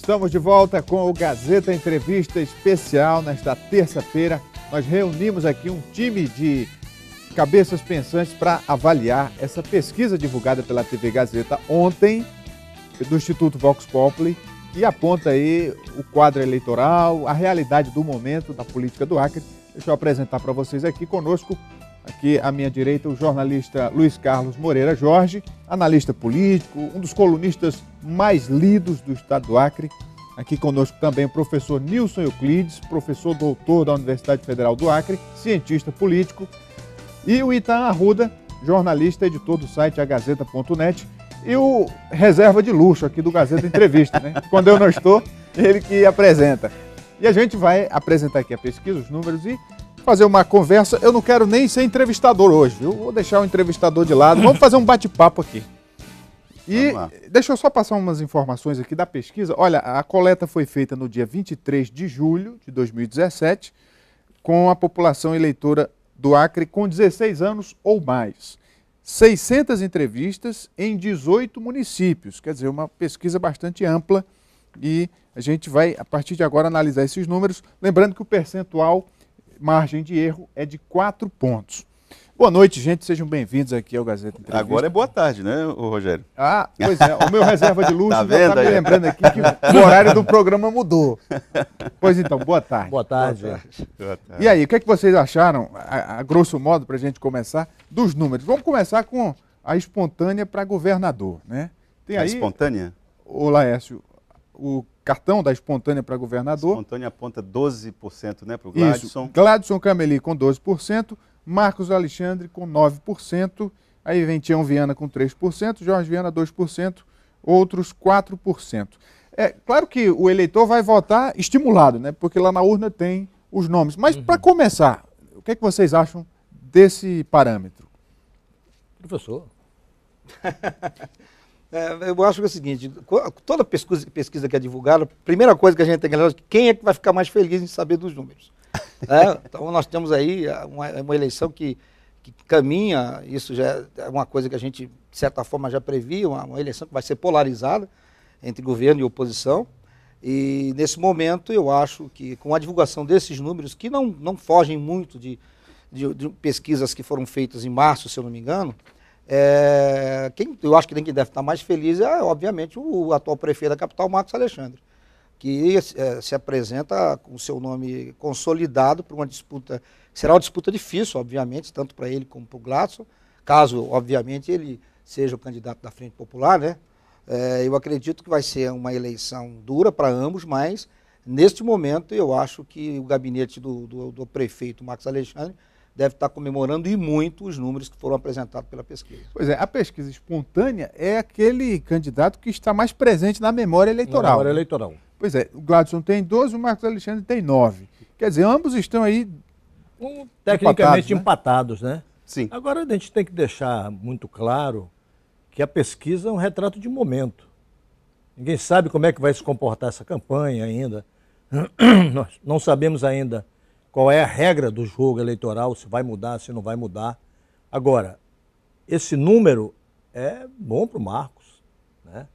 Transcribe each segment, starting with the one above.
Estamos de volta com o Gazeta Entrevista Especial. Nesta terça-feira, nós reunimos aqui um time de cabeças pensantes para avaliar essa pesquisa divulgada pela TV Gazeta ontem, do Instituto Vox Populi, que aponta aí o quadro eleitoral, a realidade do momento da política do Acre. Deixa eu apresentar para vocês aqui conosco, aqui à minha direita, o jornalista Luiz Carlos Moreira Jorge, analista político, um dos colunistas mais lidos do estado do Acre. Aqui conosco também o professor Nilson Euclides, professor doutor da Universidade Federal do Acre, cientista político, e o Itan Arruda, jornalista, editor do site agazeta.net, e o reserva de luxo aqui do Gazeta Entrevista, né? Quando eu não estou, ele que apresenta. E a gente vai apresentar aqui a pesquisa, os números e fazer uma conversa. Eu não quero nem ser entrevistador hoje, viu? Vou deixar o entrevistador de lado. Vamos fazer um bate-papo aqui. E deixa eu só passar umas informações aqui da pesquisa. Olha, a coleta foi feita no dia 23 de julho de 2017, com a população eleitora do Acre com 16 anos ou mais. 600 entrevistas em 18 municípios, quer dizer, uma pesquisa bastante ampla, e a gente vai, a partir de agora, analisar esses números, lembrando que o percentual, margem de erro, é de 4 pontos. Boa noite, gente, sejam bem-vindos aqui ao Gazeta Entrevista. Agora é boa tarde, né, Rogério? Ah, pois é, o meu reserva de luxo tá já está me lembrando aqui que o horário do programa mudou. Pois então, boa tarde. Boa tarde. Boa tarde. E aí, o que é que vocês acharam, a grosso modo, para a gente começar, dos números? Vamos começar com a espontânea para governador, né? Tem aí, espontânea? Ô Laércio, o cartão da espontânea para governador. Espontânea aponta 12%, né, para o Gladson. Isso, Gladson Cameli com 12%, Marcos Alexandre com 9%, aí vem Tião Viana com 3%, Jorge Viana 2%, outros 4%. É claro que o eleitor vai votar estimulado, né? Porque lá na urna tem os nomes. Mas para começar, o que é que vocês acham desse parâmetro? Professor. Eu acho que é o seguinte, toda pesquisa que é divulgada, a primeira coisa que a gente tem que lembrar é quem é que vai ficar mais feliz em saber dos números. Então nós temos aí uma eleição que caminha, isso já é uma coisa que a gente, de certa forma, já previa, uma eleição que vai ser polarizada entre governo e oposição. E nesse momento eu acho que com a divulgação desses números, que não fogem muito de pesquisas que foram feitas em março, se eu não me engano, eu acho que quem deve estar mais feliz é, obviamente, o atual prefeito da capital, Marcos Alexandre, que se apresenta com o seu nome consolidado para uma disputa, será uma disputa difícil, obviamente, tanto para ele como para o Gladson, caso, obviamente, ele seja o candidato da Frente Popular, né? Eu acredito que vai ser uma eleição dura para ambos, mas, neste momento, eu acho que o gabinete do prefeito Marcos Alexandre deve estar comemorando e muito os números que foram apresentados pela pesquisa. Pois é, a pesquisa espontânea é aquele candidato que está mais presente na memória eleitoral. Na memória eleitoral. Pois é, o Gladson tem 12, o Marcos Alexandre tem 9. Quer dizer, ambos estão aí tecnicamente empatados, né? Sim. Agora a gente tem que deixar muito claro que a pesquisa é um retrato de momento. Ninguém sabe como é que vai se comportar essa campanha ainda. Nós não sabemos ainda qual é a regra do jogo eleitoral, se vai mudar, se não vai mudar. Agora, esse número é bom para o Marcos, né?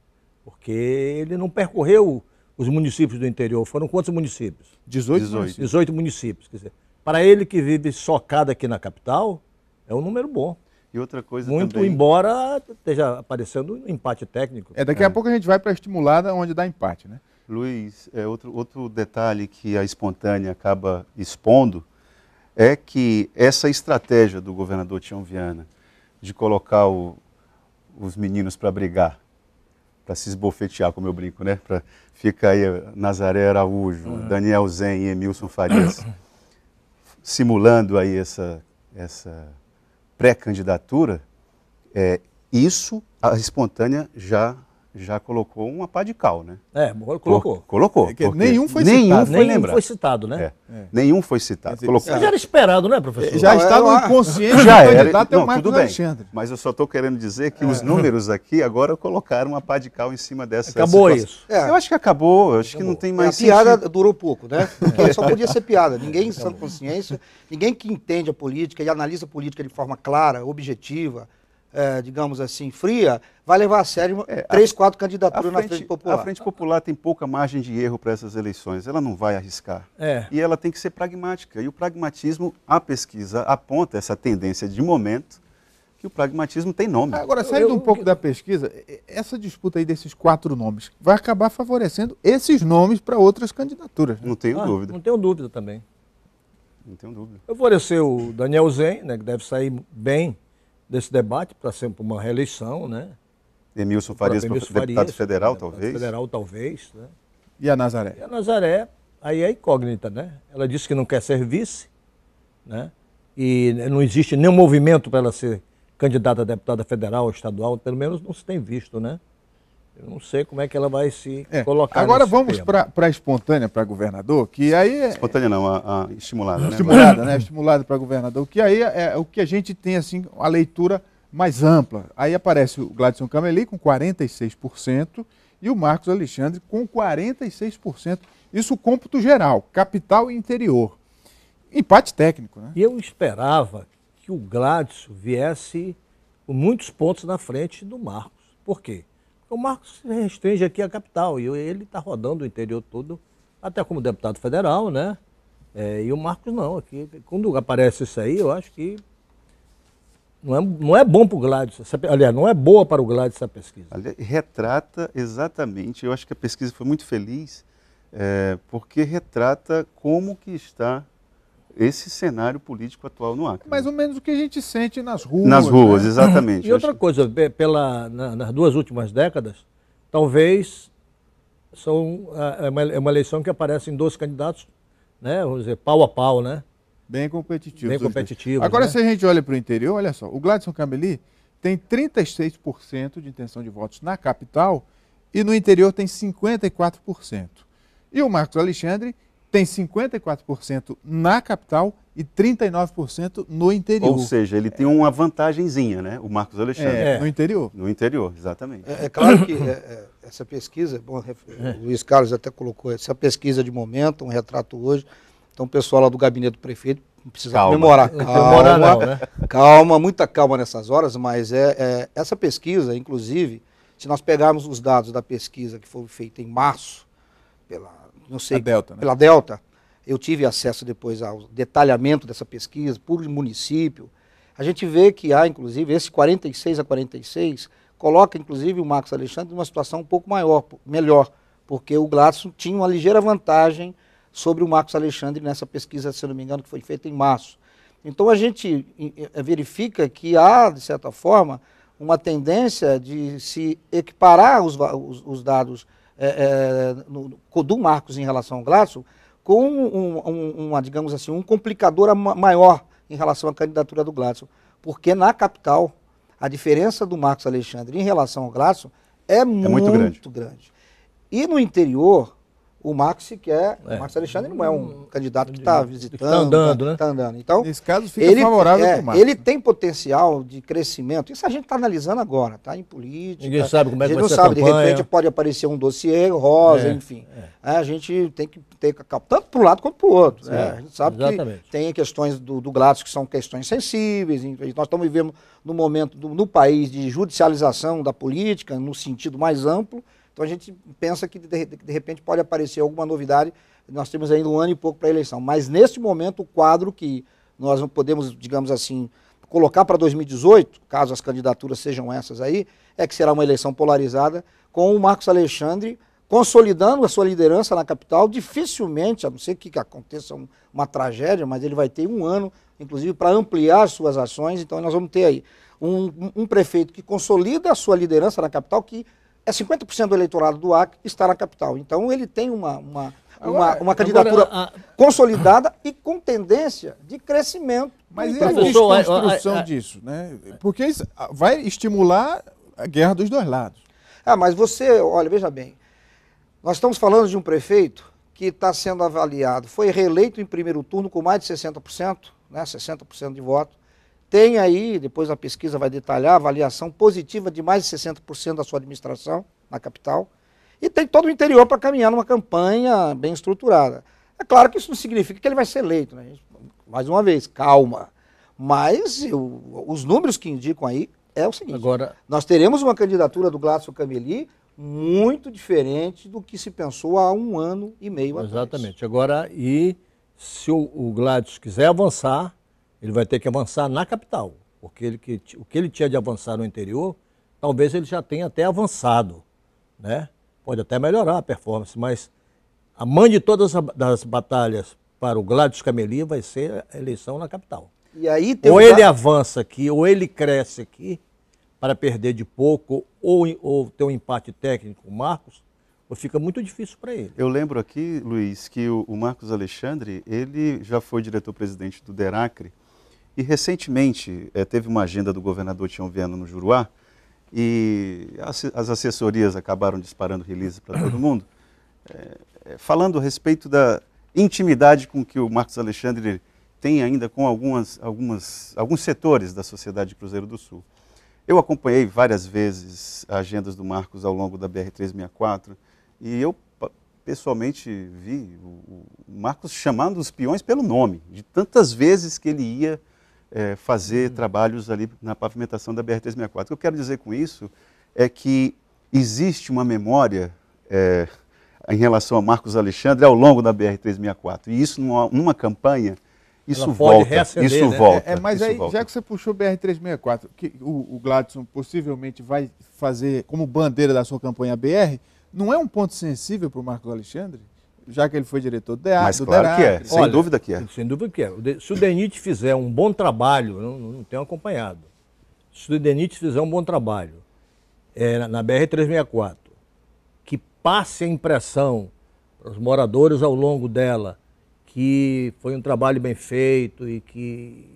Porque ele não percorreu os municípios do interior. Foram quantos municípios? 18 municípios. Quer dizer, para ele que vive socado aqui na capital, é um número bom. E outra coisa muito também, embora esteja aparecendo um empate técnico. Daqui a pouco a gente vai para a estimulada, onde dá empate, né? Luiz, outro detalhe que a espontânea acaba expondo é que essa estratégia do governador Tião Viana de colocar os meninos para brigar, para se esbofetear, como eu brinco, né? Fica aí Nazaré Araújo, Daniel Zen e Emilson Farias simulando aí essa pré-candidatura, isso a espontânea já colocou uma pá de cal, né? Colocou. Colocou. Nenhum foi citado. Nenhum foi citado, né? Nenhum foi citado. Dizer, Mas era esperado, né, professor? Já está no inconsciente do candidato, é o Marcos Alexandre. Mas eu só estou querendo dizer que os números aqui agora colocaram uma pá de cal em cima dessa Acabou situação. isso. Eu acho que acabou, eu acho que não tem mais A piada durou pouco, né? Porque só podia ser piada. Ninguém em sã consciência, ninguém que entende a política e analisa a política de forma clara, objetiva, digamos assim, fria, vai levar a sério 3, 4 candidaturas na Frente Popular. A Frente Popular tem pouca margem de erro para essas eleições, ela não vai arriscar. E ela tem que ser pragmática. E o pragmatismo, a pesquisa aponta essa tendência de momento, que o pragmatismo tem nome. Agora, saindo um pouco da pesquisa, essa disputa aí desses 4 nomes vai acabar favorecendo esses nomes para outras candidaturas. Não tenho dúvida. Não tenho dúvida também. Não tenho dúvida. Favoreceu o Daniel Zen, né, que deve sair bem desse debate para sempre uma reeleição, né? Emilson Farias, deputado federal, talvez. Federal, talvez, né? E a Nazaré? E a Nazaré, aí é incógnita, né? Ela disse que não quer ser vice, né? E não existe nenhum movimento para ela ser candidata a deputada federal ou estadual, pelo menos não se tem visto, né? Eu não sei como é que ela vai se colocar. Agora vamos para a espontânea para governador, que aí é... Espontânea não, a estimulada, né? Estimulada, né? Estimulada para governador, que aí é o que a gente tem, assim, a leitura mais ampla. Aí aparece o Gladson Cameli com 46% e o Marcos Alexandre com 46%. Isso cômputo geral, capital e interior. Empate técnico, né? E eu esperava que o Gladson viesse com muitos pontos na frente do Marcos. Por quê? O Marcos se restringe aqui à capital e ele está rodando o interior todo, até como deputado federal, né? E o Marcos não. Aqui, quando aparece isso aí, eu acho que não é bom para o Gladson. Aliás, não é boa para o Gladson essa pesquisa. Retrata exatamente, eu acho que a pesquisa foi muito feliz, porque retrata como que está esse cenário político atual no Acre. Mais ou menos o que a gente sente nas ruas. Nas ruas, né? Exatamente. E outra coisa, nas 2 últimas décadas, talvez é uma eleição que aparece em 2 candidatos, né? Vamos dizer, pau a pau, né? Bem competitivo. Bem competitivo. Agora, né? se a gente olha para o interior, olha só, o Gladson Cameli tem 36% de intenção de votos na capital e no interior tem 54%. E o Marcos Alexandre tem 54% na capital e 39% no interior. Ou seja, ele tem uma vantagenzinha, né? O Marcos Alexandre. No interior. No interior, exatamente. É claro que essa pesquisa, bom, o Luiz Carlos até colocou, essa pesquisa de momento, um retrato hoje, então o pessoal lá do gabinete do prefeito não precisa comemorar. Calma, muita calma nessas horas, mas essa pesquisa, inclusive, se nós pegarmos os dados da pesquisa que foi feita em março, pela Delta, eu tive acesso depois ao detalhamento dessa pesquisa por município, a gente vê que há, inclusive, esse 46-46, coloca, inclusive, o Marcos Alexandre numa situação um pouco melhor, porque o Gladson tinha uma ligeira vantagem sobre o Marcos Alexandre nessa pesquisa, se eu não me engano, que foi feita em março. Então a gente verifica que há, de certa forma, uma tendência de se equiparar os dados do Marcos em relação ao Gladson com digamos assim, um complicador maior em relação à candidatura do Gladson. Porque na capital, a diferença do Marcos Alexandre em relação ao Gladson é muito grande. E no interior, o Marcos o Marcos Alexandre não é um candidato que está visitando, está andando, né? Está andando. Então, nesse caso, fica favorável para o Marcos. Ele tem potencial de crescimento. Isso a gente está analisando agora, tá? Em política. Ninguém sabe como é que vai ser a campanha. De repente pode aparecer um dossiê rosa, enfim. A gente tem que ter tanto para um lado quanto para o outro. A gente sabe que tem questões do Gladson que são questões sensíveis. Nós estamos vivendo num momento no país de judicialização da política, no sentido mais amplo. Então a gente pensa que de repente pode aparecer alguma novidade, nós temos ainda 1 ano e pouco para a eleição, mas neste momento o quadro que nós podemos, digamos assim, colocar para 2018, caso as candidaturas sejam essas aí, é que será uma eleição polarizada com o Marcos Alexandre consolidando a sua liderança na capital, dificilmente, a não ser que aconteça uma tragédia, mas ele vai ter 1 ano, inclusive, para ampliar as suas ações, então nós vamos ter aí um prefeito que consolida a sua liderança na capital, que 50% do eleitorado do Acre está na capital. Então ele tem uma candidatura consolidada e com tendência de crescimento. Mas e a desconstrução disso, né? Porque isso vai estimular a guerra dos 2 lados. Mas olha, veja bem, nós estamos falando de um prefeito que está sendo avaliado, foi reeleito em primeiro turno com mais de 60%, né, 60% de voto. Tem aí, depois a pesquisa vai detalhar, avaliação positiva de mais de 60% da sua administração na capital. E tem todo o interior para caminhar numa campanha bem estruturada. É claro que isso não significa que ele vai ser eleito, né? Mais uma vez, calma. Mas os números que indicam aí é o seguinte, Agora, nós teremos uma candidatura do Gladson Cameli muito diferente do que se pensou há 1 ano e meio atrás. exatamente. Agora, e se o Gladson quiser avançar, ele vai ter que avançar na capital, porque o que ele tinha de avançar no interior, talvez ele já tenha até avançado, né? Pode até melhorar a performance, mas a mãe de todas as batalhas para o Gladson Cameli vai ser a eleição na capital. E aí Ou ele avança aqui, ou ele cresce aqui, para perder de pouco, ou ter um empate técnico com o Marcos, ou fica muito difícil para ele. Eu lembro aqui, Luiz, que o Marcos Alexandre, ele já foi diretor-presidente do DERACRE, e recentemente teve uma agenda do governador Tião Viana no Juruá, e as assessorias acabaram disparando release para todo mundo, falando a respeito da intimidade com que o Marcos Alexandre tem ainda com alguns setores da sociedade de Cruzeiro do Sul. Eu acompanhei várias vezes as agendas do Marcos ao longo da BR-364 e eu pessoalmente vi o Marcos chamando os peões pelo nome, de tantas vezes que ele ia fazer trabalhos ali na pavimentação da BR-364. O que eu quero dizer com isso é que existe uma memória em relação a Marcos Alexandre ao longo da BR-364 e isso numa campanha isso volta, isso volta. Mas isso aí, volta. já que você puxou o BR-364, que o Gladson possivelmente vai fazer como bandeira da sua campanha BR, não é um ponto sensível para o Marcos Alexandre? Já que ele foi diretor do DEAC. Mas claro que é, sem dúvida que é. Sem dúvida que é. Se o DENIT fizer um bom trabalho, não tenho acompanhado, se o DENIT fizer um bom trabalho na BR-364, que passe a impressão para os moradores ao longo dela, que foi um trabalho bem feito e que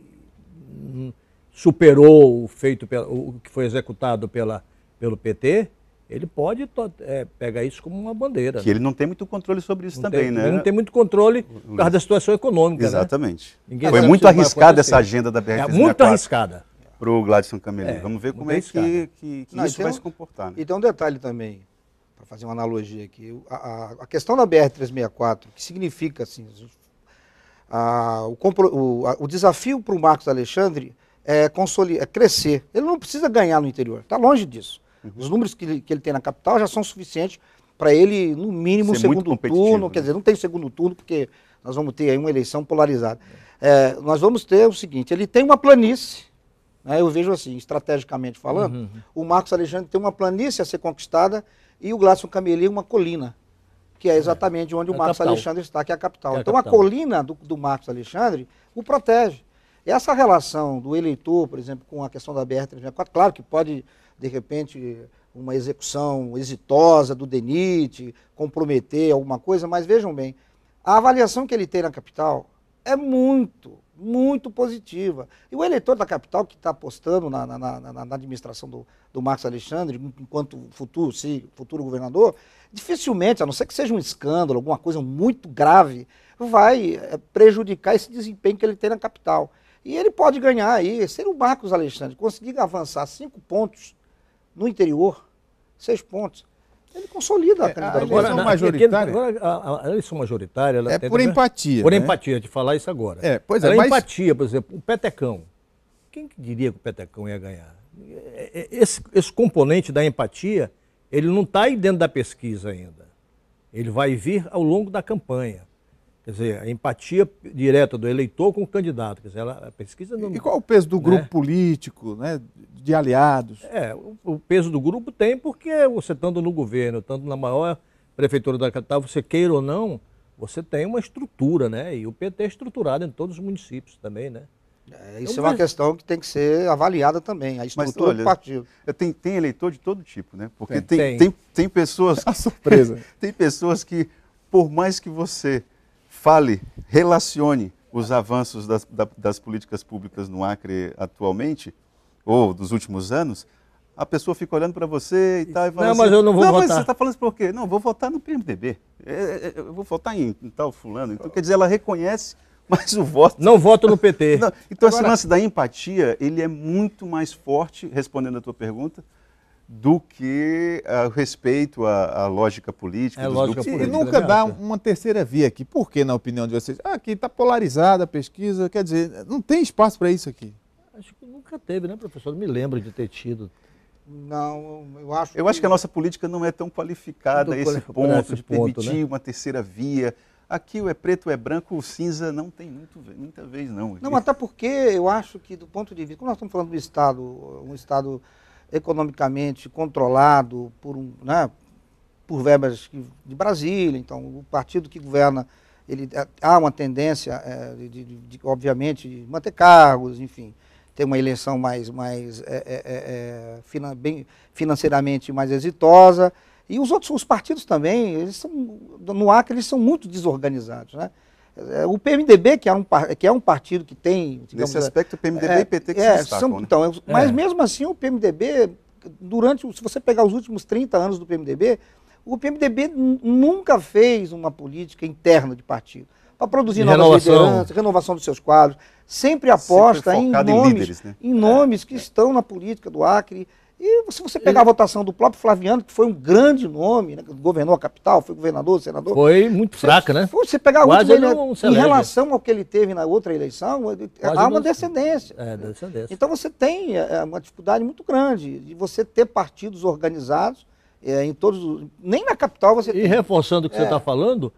superou o que foi executado pelo PT, ele pode pegar isso como uma bandeira. Que ele não tem muito controle sobre isso também, né? Ele não tem muito controle por causa da situação econômica. Exatamente. Né? Foi muito arriscada essa agenda da BR-364. Muito arriscada. Para o Gladson Cameli. Vamos ver como é que isso vai se comportar. Né? E tem um detalhe também, para fazer uma analogia aqui. A questão da BR-364, que significa assim, o desafio para o Marcos Alexandre é crescer. Ele não precisa ganhar no interior, está longe disso. Os números que ele tem na capital já são suficientes para ele, no mínimo, um segundo turno. Quer dizer, não tem segundo turno, porque nós vamos ter aí uma eleição polarizada. Nós vamos ter o seguinte, ele tem uma planície, né, eu vejo assim, estrategicamente falando, o Marcos Alexandre tem uma planície a ser conquistada e o Gladson Cameli uma colina, que é exatamente onde o Marcos Alexandre está, que é a capital. Então a colina do Marcos Alexandre o protege. Essa relação do eleitor, por exemplo, com a questão da BR-364, claro que pode, de repente, uma execução exitosa do DENIT, comprometer alguma coisa, mas vejam bem, a avaliação que ele tem na capital é muito positiva. E o eleitor da capital que está apostando na administração do Marcos Alexandre, enquanto futuro governador, dificilmente, a não ser que seja um escândalo, alguma coisa muito grave, vai prejudicar esse desempenho que ele tem na capital. E ele pode ganhar aí, se o Marcos Alexandre conseguir avançar 5 pontos no interior, 6 pontos, ele consolida a candidatura. A eleição majoritária... Ela por empatia. Por empatia, de falar isso agora. Empatia, por exemplo, o Petecão. Quem que diria que o Petecão ia ganhar? Esse componente da empatia, ele não está aí dentro da pesquisa ainda. Ele vai vir ao longo da campanha. Quer dizer, a empatia direta do eleitor com o candidato. Quer dizer, a pesquisa não... E qual o peso do grupo político, né, de aliados? O peso do grupo tem porque você estando no governo, estando na maior prefeitura da capital, você queira ou não, você tem uma estrutura, né? E o PT é estruturado em todos os municípios também, né? Isso é uma questão que tem que ser avaliada também, a estrutura do partido. Tem eleitor de todo tipo, né? Porque tem pessoas... A surpresa. Tem pessoas que, por mais que você relacione os avanços das políticas públicas no Acre atualmente, ou dos últimos anos, a pessoa fica olhando para você e tal. Não, mas eu não vou votar. Mas você está falando isso por quê? Não, vou votar no PMDB. Eu vou votar em tal fulano. Então, quer dizer, ela reconhece, mas o voto... Não voto no PT. Não. Então, esse lance da empatia, ele é muito mais forte, respondendo a tua pergunta, do que o respeito à lógica política. E nunca dá uma terceira via aqui. Por que, na opinião de vocês? Aqui está polarizada a pesquisa, quer dizer, não tem espaço para isso aqui. Acho que nunca teve, né, professor? Não me lembro de ter tido. Não, eu acho que a nossa política não é tão qualificada a esse ponto de permitir, né, uma terceira via. Aqui o é preto, o é branco, o cinza não tem muita vez, não. Não, até porque eu acho que do ponto de vista, como nós estamos falando do um Estado economicamente controlado por verbas de Brasília, então o partido que governa, há uma tendência, obviamente, de manter cargos, enfim, ter uma eleição bem financeiramente mais exitosa. E os partidos também, no Acre, eles são muito desorganizados, né? O PMDB, que é um partido que tem... Digamos, nesse aspecto, o PMDB e o PT que se destacam, né? Então, mas mesmo assim, o PMDB, se você pegar os últimos 30 anos do PMDB, o PMDB nunca fez uma política interna de partido para produzir novas lideranças, renovação dos seus quadros, sempre aposta em líderes, né? Em nomes que estão na política do Acre. E se você pegar a votação do próprio Flaviano, que foi um grande nome, né, governou a capital, foi governador, senador. Foi muito fraca, né? Você pegar a última, em relação ao que ele teve na outra eleição, há uma descendência. Descendência. Então você tem uma dificuldade muito grande de você ter partidos organizados em todos. Nem na capital você tem. E reforçando o que você está falando,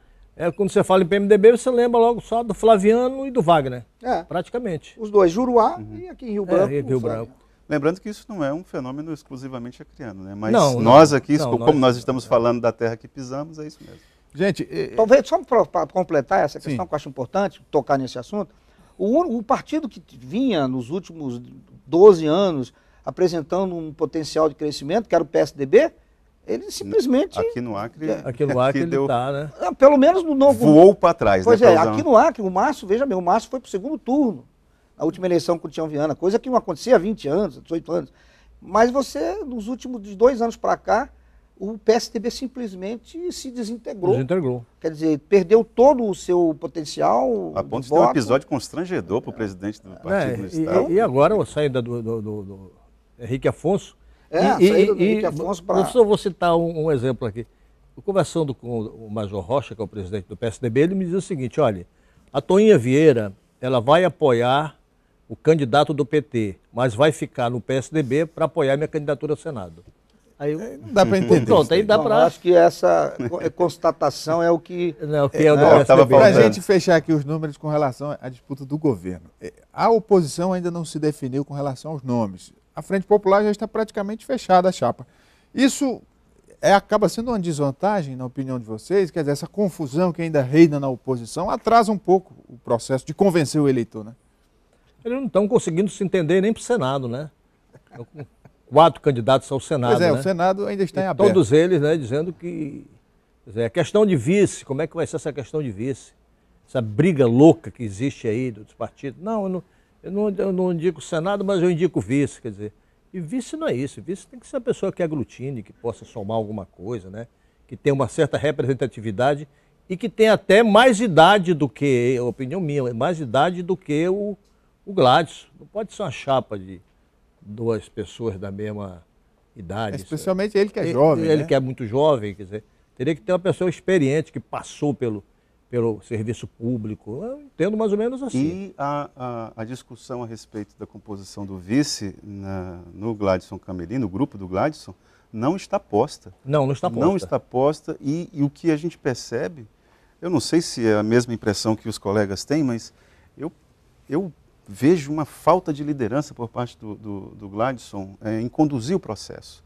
quando você fala em PMDB, você lembra logo só do Flaviano e do Wagner. Praticamente. Os dois, Juruá e aqui em Rio Branco. Rio Branco. Lembrando que isso não é um fenômeno exclusivamente acreano, né? Mas nós aqui, como nós estamos falando da terra que pisamos, é isso mesmo. Gente, talvez só para completar essa questão que eu acho importante, tocar nesse assunto, o partido que vinha nos últimos 12 anos apresentando um potencial de crescimento, que era o PSDB, ele simplesmente... Aqui no Acre ele está, né? Pelo menos no novo... Voou para trás, pois né? Aqui no Acre, o Márcio, veja bem, o Márcio foi para o segundo turno. A última eleição com o Tião Viana, coisa que não acontecia há 20 anos, 18 anos. Mas você, nos últimos 2 anos para cá, o PSDB simplesmente se desintegrou. Quer dizer, perdeu todo o seu potencial. A ponto de ter um episódio constrangedor para o presidente do partido no Estado. E agora a saída do Henrique Afonso. A saída do Henrique Afonso para... Eu vou citar um exemplo aqui. Eu, conversando com o Major Rocha, que é o presidente do PSDB, ele me diz o seguinte, olha, a Toinha Vieira, ela vai apoiar o candidato do PT, mas vai ficar no PSDB para apoiar minha candidatura ao Senado. Aí não dá para entender. Pronto, aí dá para... Acho que essa constatação é o que... Não, que é o do PSDB. Para a gente fechar aqui os números com relação à disputa do governo. A oposição ainda não se definiu com relação aos nomes. A Frente Popular já está praticamente fechada a chapa. Isso acaba sendo uma desvantagem, na opinião de vocês? Quer dizer, essa confusão que ainda reina na oposição atrasa um pouco o processo de convencer o eleitor, né? Eles não estão conseguindo se entender nem para o Senado, né? 4 candidatos ao Senado. Pois né? O Senado ainda está em aberto. Todos eles, né, dizendo que... Quer dizer, a questão de vice, como é que vai ser essa questão de vice? Essa briga louca que existe aí dos partidos. Não, eu não indico o Senado, mas eu indico o vice, quer dizer. E vice não é isso. Vice tem que ser a pessoa que aglutine, que possa somar alguma coisa, né? Que tenha uma certa representatividade e que tenha até mais idade do que, opinião minha, mais idade do que o Gladson. Não pode ser uma chapa de 2 pessoas da mesma idade. Especialmente ele que é jovem, Ele né? que é muito jovem, quer dizer, teria que ter uma pessoa experiente que passou pelo serviço público. Eu entendo mais ou menos assim. E a discussão a respeito da composição do vice no Gladson Camelim, no grupo do Gladson, não está posta. Não está posta. Não está posta e o que a gente percebe, eu não sei se é a mesma impressão que os colegas têm, mas eu vejo uma falta de liderança por parte do Gladson em conduzir o processo.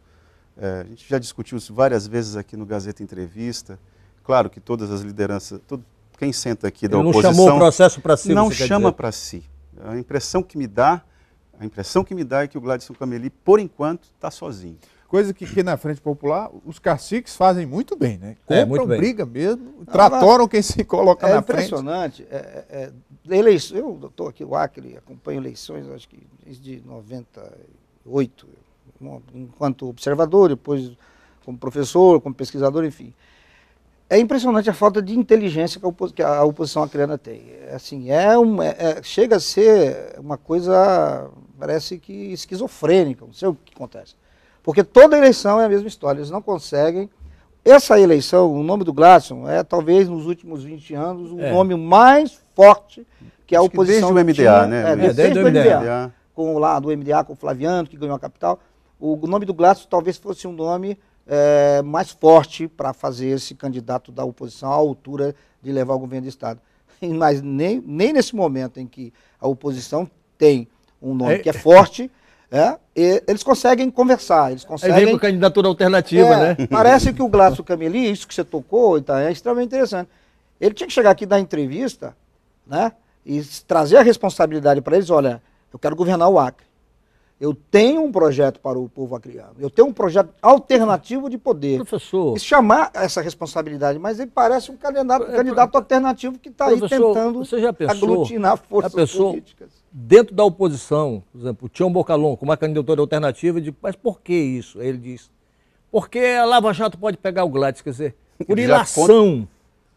A gente já discutiu isso várias vezes aqui no Gazeta Entrevista. Claro que todas as lideranças, quem senta aqui da oposição... Não chamou o processo para si, não chama para si. A impressão que me dá é que o Gladson Camelim, por enquanto, está sozinho. Coisa que na Frente Popular os caciques fazem muito bem, né? Compram muito bem. Briga mesmo, tratoram quem se coloca na frente. É impressionante. Eu estou aqui no Acre, acompanho eleições, acho que desde 98, enquanto observador, depois como professor, como pesquisador, enfim. É impressionante a falta de inteligência que a oposição acreana tem. Chega a ser uma coisa, parece que esquizofrênica, não sei o que acontece. Porque toda eleição é a mesma história, eles não conseguem. Essa eleição, o nome do Gladson é talvez nos últimos 20 anos o nome mais forte que a oposição desde o MDA, tinha, né? Desde o MDA. com lá do MDA, com o Flaviano, que ganhou a capital. O nome do Gladson talvez fosse um nome mais forte para fazer esse candidato da oposição à altura de levar o governo do Estado. Mas nem nesse momento em que a oposição tem um nome que é forte, eles conseguem conversar, eles conseguem... Aí vem com candidatura alternativa, né? Parece que o Gladson Cameli, isso que você tocou, então, é extremamente interessante. Ele tinha que chegar aqui e dar entrevista, né, e trazer a responsabilidade para eles, olha, eu quero governar o Acre. Eu tenho um projeto para o povo acreano. Eu tenho um projeto alternativo de poder. Professor... E chamar essa responsabilidade, mas ele parece um candidato alternativo que está aí tentando aglutinar forças políticas. Dentro da oposição, por exemplo, o Tião Bocalon, com uma candidatura alternativa, eu digo, mas por que isso? Ele diz, porque a Lava Jato pode pegar o Gladys, quer dizer, por ilação.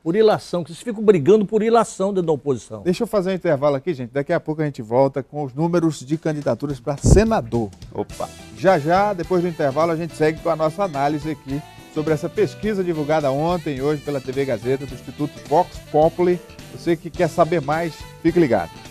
Por ilação, que vocês ficam brigando por ilação dentro da oposição. Deixa eu fazer um intervalo aqui, gente. Daqui a pouco a gente volta com os números de candidaturas para senador. Opa! Já, depois do intervalo, a gente segue com a nossa análise aqui sobre essa pesquisa divulgada ontem e hoje pela TV Gazeta do Instituto Vox Populi. Você que quer saber mais, fique ligado.